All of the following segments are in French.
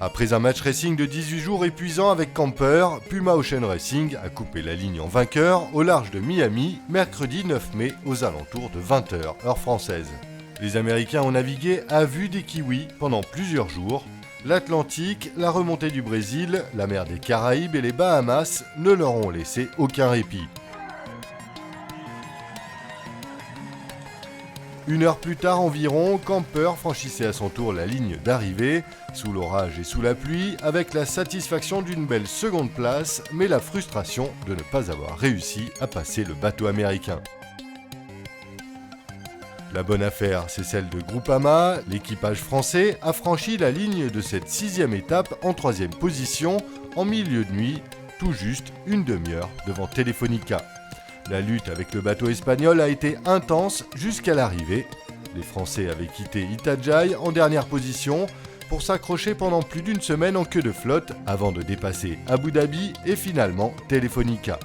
Après un match racing de 18 jours épuisant avec Camper, Puma Ocean Racing a coupé la ligne en vainqueur au large de Miami, mercredi 9 mai aux alentours de 20h, heure française. Les Américains ont navigué à vue des kiwis pendant plusieurs jours. L'Atlantique, la remontée du Brésil, la mer des Caraïbes et les Bahamas ne leur ont laissé aucun répit. Une heure plus tard environ, Camper franchissait à son tour la ligne d'arrivée, sous l'orage et sous la pluie, avec la satisfaction d'une belle seconde place, mais la frustration de ne pas avoir réussi à passer le bateau américain. La bonne affaire, c'est celle de Groupama. L'équipage français a franchi la ligne de cette 6e étape en 3e position, en milieu de nuit, tout juste une demi-heure devant Telefonica. La lutte avec le bateau espagnol a été intense jusqu'à l'arrivée. Les Français avaient quitté Itajaí en dernière position pour s'accrocher pendant plus d'une semaine en queue de flotte avant de dépasser Abu Dhabi et finalement Telefonica.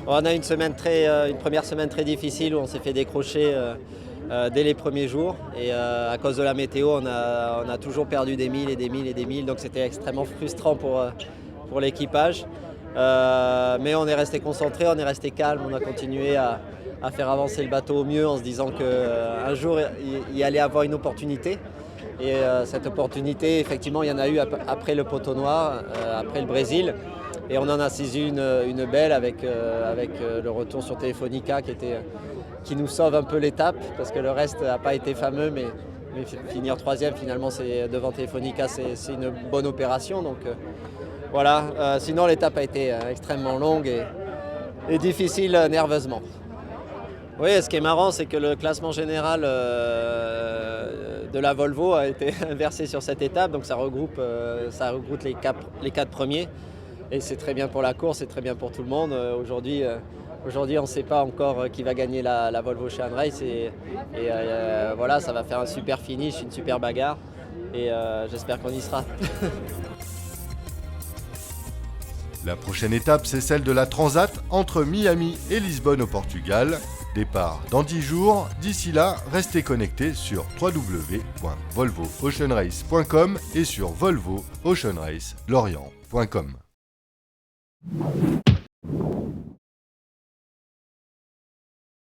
On a une première semaine très difficile où on s'est fait décrocher dès les premiers jours et à cause de la météo on a toujours perdu des milles et des milles et des milles, donc c'était extrêmement frustrant pour l'équipage. Mais on est resté concentré, on est resté calme, on a continué à faire avancer le bateau au mieux en se disant qu'un jour il y allait avoir une opportunité. Et cette opportunité, effectivement, il y en a eu après le poteau noir, après le Brésil. Et on en a saisi une belle avec le retour sur Telefonica qui nous sauve un peu l'étape parce que le reste n'a pas été fameux. Mais finir 3e finalement devant Telefonica, c'est une bonne opération. Donc, voilà, sinon l'étape a été extrêmement longue et difficile nerveusement. Oui, ce qui est marrant, c'est que le classement général de la Volvo a été inversé sur cette étape, donc ça regroupe les 4 premiers. Et c'est très bien pour la course, c'est très bien pour tout le monde. Aujourd'hui, on ne sait pas encore qui va gagner la Volvo Ocean Race. Voilà, ça va faire un super finish, une super bagarre. Et j'espère qu'on y sera. La prochaine étape, c'est celle de la Transat entre Miami et Lisbonne au Portugal. Départ dans 10 jours. D'ici là, restez connectés sur www.volvooceanrace.com et sur volvooceanracelorient.com.